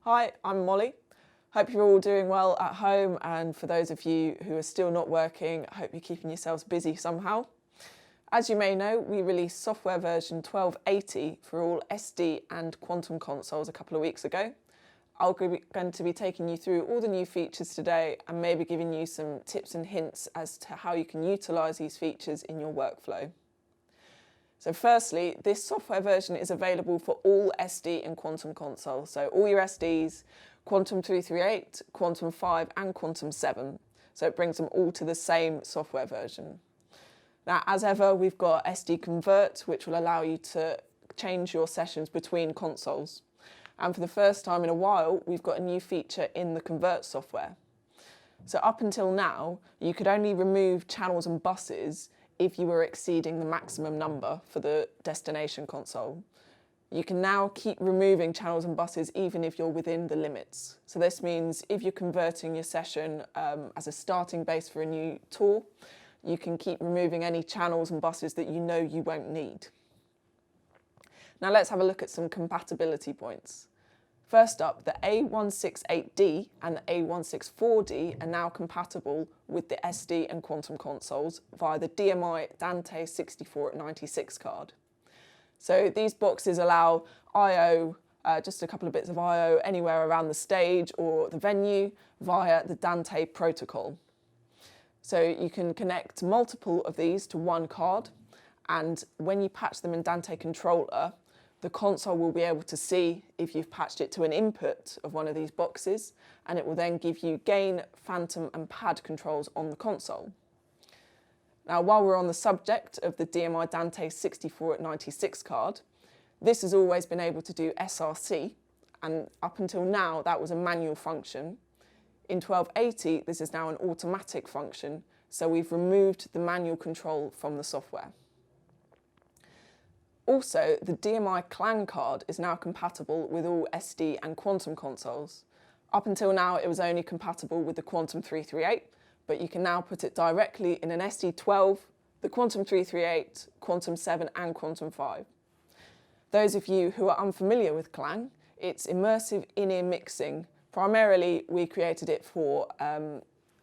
Hi, I'm Molly. Hope you're all doing well at home, and for those of you who are still not working, I hope you're keeping yourselves busy somehow. As you may know, we released software version 1280 for all SD and Quantum consoles a couple of weeks ago. I'm going to be taking you through all the new features today and maybe giving you some tips and hints as to how you can utilise these features in your workflow. So firstly, this software version is available for all SD and Quantum consoles. So all your SDs, Quantum 338, Quantum 5 and Quantum 7. So it brings them all to the same software version. Now, as ever, we've got SD Convert, which will allow you to change your sessions between consoles. And for the first time in a while, we've got a new feature in the Convert software. So up until now, you could only remove channels and buses if you were exceeding the maximum number for the destination console. You can now keep removing channels and buses even if you're within the limits. So this means if you're converting your session as a starting base for a new tour, you can keep removing any channels and buses that you know you won't need. Now let's have a look at some compatibility points. First up, the A168D and the A164D are now compatible with the SD and Quantum consoles via the DMI Dante 6496 card. So these boxes allow I/O, just a couple of bits of I/O anywhere around the stage or the venue via the Dante protocol. So you can connect multiple of these to one card, and when you patch them in Dante Controller, the console will be able to see if you've patched it to an input of one of these boxes, and it will then give you gain, phantom and pad controls on the console. Now, while we're on the subject of the DMI Dante 6496 card, this has always been able to do SRC, and up until now that was a manual function. In 1280, this is now an automatic function, so we've removed the manual control from the software. Also, the DMI clang card is now compatible with all SD and Quantum consoles. Up until now, it was only compatible with the Quantum 338, but you can now put it directly in an SD12, the Quantum 338, Quantum 7 and Quantum 5. Those of you who are unfamiliar with clang, it's immersive in-ear mixing. Primarily, we created it for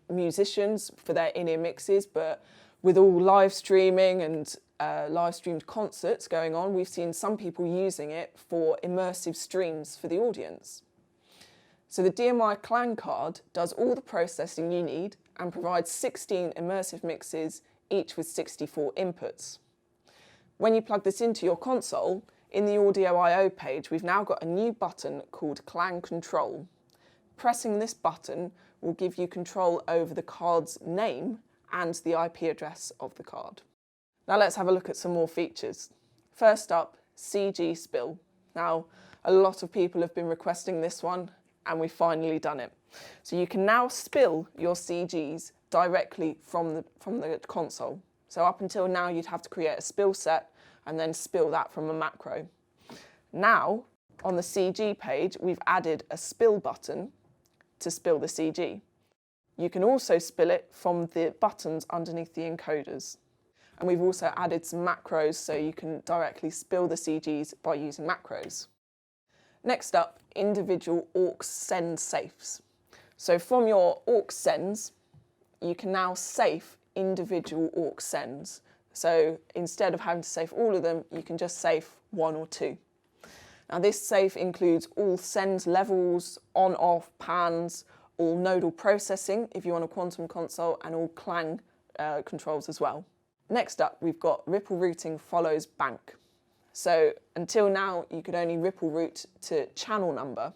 musicians for their in-ear mixes, but with all live streaming and live streamed concerts going on, we've seen some people using it for immersive streams for the audience. So the DMI clang card does all the processing you need and provides 16 immersive mixes, each with 64 inputs. When you plug this into your console, in the Audio I/O page, we've now got a new button called Clang Control. Pressing this button will give you control over the card's name and the IP address of the card. Now let's have a look at some more features. First up, CG spill. Now, a lot of people have been requesting this one, and we've finally done it. So you can now spill your CGs directly from the console. So up until now, you'd have to create a spill set and then spill that from a macro. Now, on the CG page, we've added a spill button to spill the CG. You can also spill it from the buttons underneath the encoders. And we've also added some macros so you can directly spill the CGs by using macros. Next up, individual aux send safes. So from your aux sends, you can now safe individual aux sends. So instead of having to safe all of them, you can just safe one or two. Now this safe includes all send levels, on-off, pans, all nodal processing if you're on a Quantum console, and all clang controls as well. Next up, we've got ripple routing follows bank. So until now, you could only ripple route to channel number.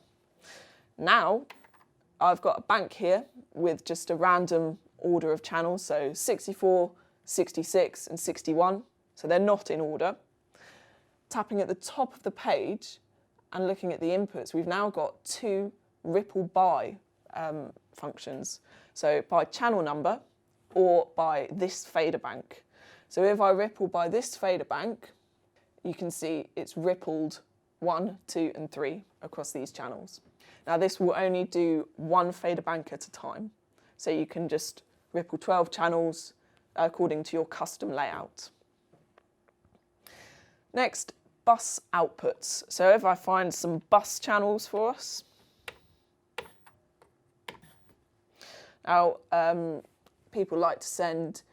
Now, I've got a bank here with just a random order of channels, so 64, 66 and 61, so they're not in order. Tapping at the top of the page and looking at the inputs, we've now got two ripple by functions. So by channel number or by this fader bank. So if I ripple by this fader bank, you can see it's rippled 1, 2 and 3 across these channels. Now this will only do one fader bank at a time. So you can just ripple 12 channels according to your custom layout. Next, bus outputs. So if I find some bus channels for us, Now, people like to send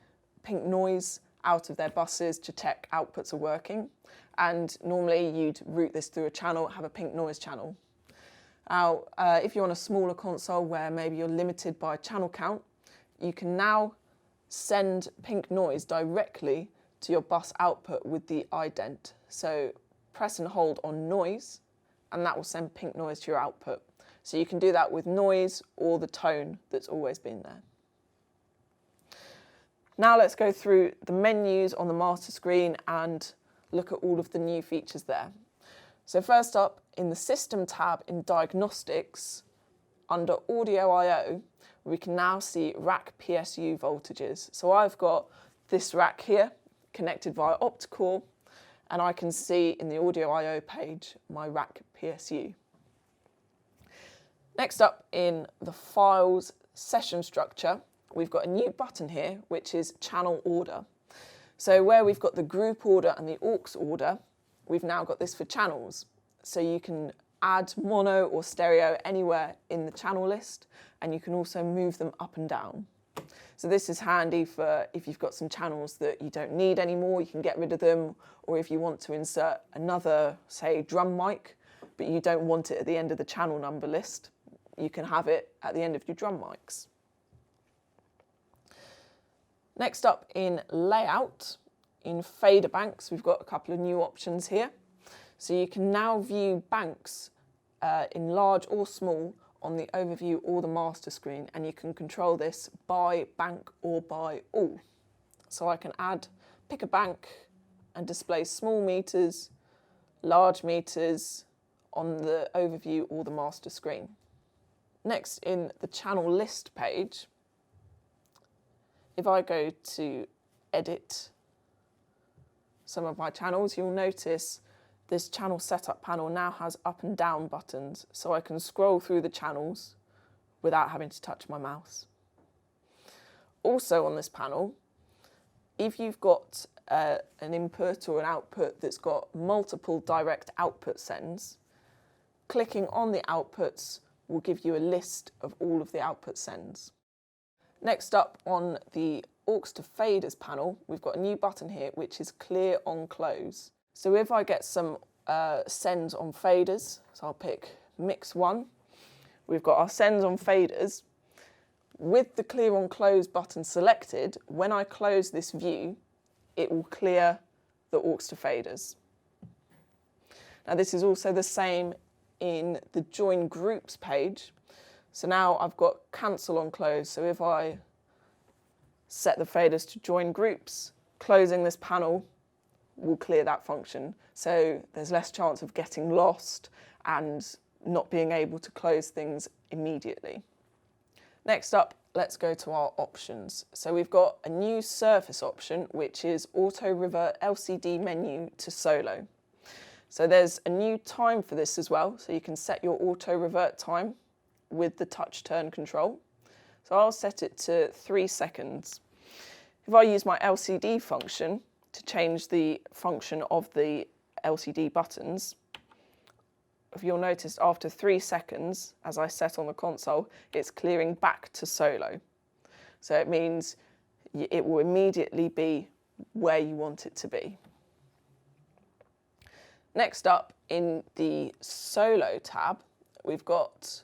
pink noise out of their buses to check outputs are working. And normally you'd route this through a channel, have a pink noise channel. Now, if you're on a smaller console where maybe you're limited by channel count, you can now send pink noise directly to your bus output with the ident. So press and hold on noise, and that will send pink noise to your output. So you can do that with noise or the tone that's always been there. Now let's go through the menus on the master screen and look at all of the new features there. So first up, in the System tab in Diagnostics, under Audio I/O, we can now see rack PSU voltages. So I've got this rack here connected via optical, and I can see in the Audio I/O page my rack PSU. Next up, in the Files session structure, we've got a new button here, which is Channel Order. So where we've got the group order and the aux order, we've now got this for channels. So you can add mono or stereo anywhere in the channel list, and you can also move them up and down. So this is handy for if you've got some channels that you don't need anymore, you can get rid of them, or if you want to insert another, say, drum mic, but you don't want it at the end of the channel number list, you can have it at the end of your drum mics. Next up in layout, in fader banks, we've got a couple of new options here. So you can now view banks in large or small on the overview or the master screen, and you can control this by bank or by all. So I can pick a bank and display small meters, large meters on the overview or the master screen. Next, in the channel list page, if I go to edit some of my channels, you'll notice this channel setup panel now has up and down buttons, so I can scroll through the channels without having to touch my mouse. Also on this panel, if you've got an input or an output that's got multiple direct output sends, clicking on the outputs will give you a list of all of the output sends. Next up on the aux to faders panel, we've got a new button here, which is clear on close. So if I get some sends on faders, so I'll pick mix 1, we've got our sends on faders. With the clear on close button selected, when I close this view, it will clear the aux to faders. Now this is also the same in the join groups page. So now I've got cancel on close. So if I set the faders to join groups, closing this panel will clear that function. So there's less chance of getting lost and not being able to close things immediately. Next up, let's go to our options. So we've got a new surface option, which is auto revert LCD menu to solo. So there's a new time for this as well. So you can set your auto revert time with the touch turn control. So I'll set it to 3 seconds. If I use my LCD function to change the function of the LCD buttons, if you'll notice after 3 seconds, as I set on the console, it's clearing back to solo. So it means it will immediately be where you want it to be. Next up in the solo tab, we've got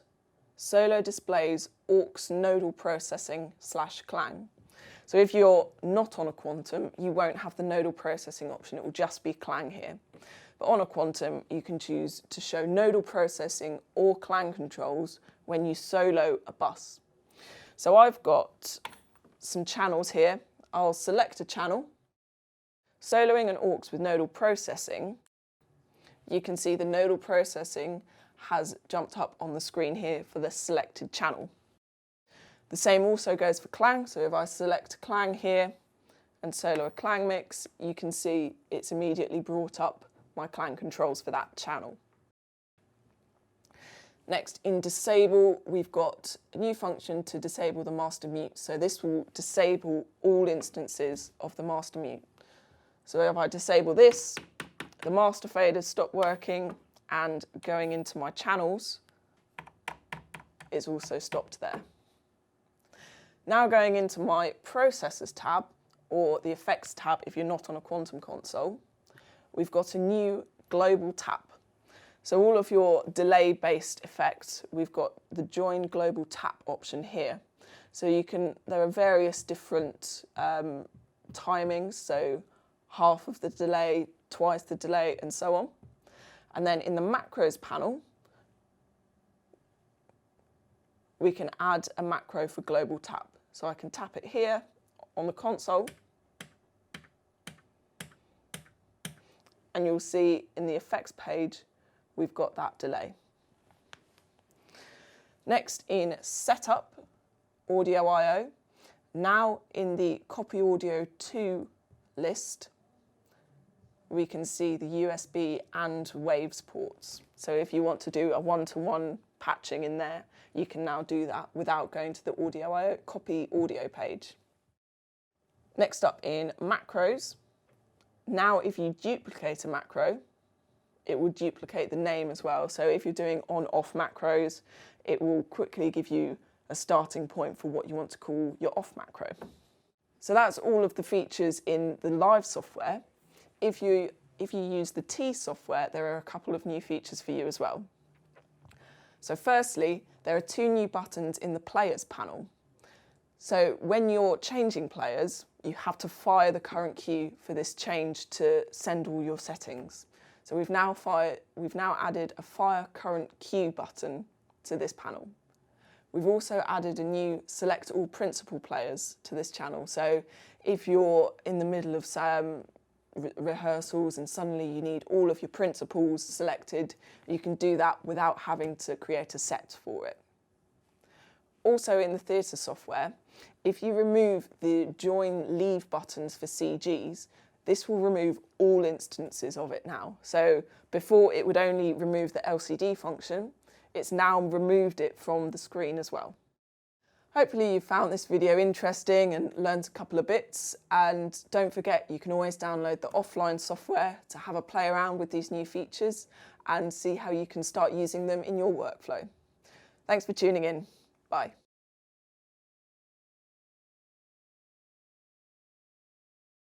solo displays aux nodal processing / clang. So if you're not on a Quantum, you won't have the nodal processing option, it will just be clang here. But on a Quantum, you can choose to show nodal processing or clang controls when you solo a bus. So I've got some channels here. I'll select a channel. Soloing an aux with nodal processing, you can see the nodal processing has jumped up on the screen here for the selected channel. The same also goes for clang, so if I select clang here and solo a clang mix, you can see it's immediately brought up my clang controls for that channel. Next, in disable, we've got a new function to disable the master mute. So this will disable all instances of the master mute. So if I disable this, the master faders stop working, and going into my channels is also stopped there. Now going into my Processors tab, or the Effects tab if you're not on a Quantum console, we've got a new Global Tap. So all of your delay-based effects, we've got the Join Global Tap option here. So there are various different timings, so half of the delay, twice the delay, and so on. And then in the Macros panel, we can add a macro for Global Tap. So I can tap it here on the console, and you'll see in the effects page, we've got that delay. Next in Setup, Audio I/O. Now in the Copy Audio 2 list, we can see the USB and Waves ports. So if you want to do a one-to-one patching in there, you can now do that without going to the Audio I/O Copy Audio page. Next up in Macros, now if you duplicate a macro, it will duplicate the name as well. So if you're doing on-off macros, it will quickly give you a starting point for what you want to call your off macro. So that's all of the features in the live software. If you use the T software, there are a couple of new features for you as well. So firstly, there are 2 new buttons in the Players panel. So when you're changing players, you have to fire the current cue for this change to send all your settings. So we've now added a Fire Current Cue button to this panel. We've also added a new Select All Principal Players to this channel. So if you're in the middle of some rehearsals and suddenly you need all of your principals selected, you can do that without having to create a set for it. Also in the theatre software, if you remove the Join Leave buttons for CGs, this will remove all instances of it now. So before it would only remove the LCD function, it's now removed it from the screen as well. Hopefully you found this video interesting and learned a couple of bits, and don't forget you can always download the offline software to have a play around with these new features and see how you can start using them in your workflow. Thanks for tuning in. Bye.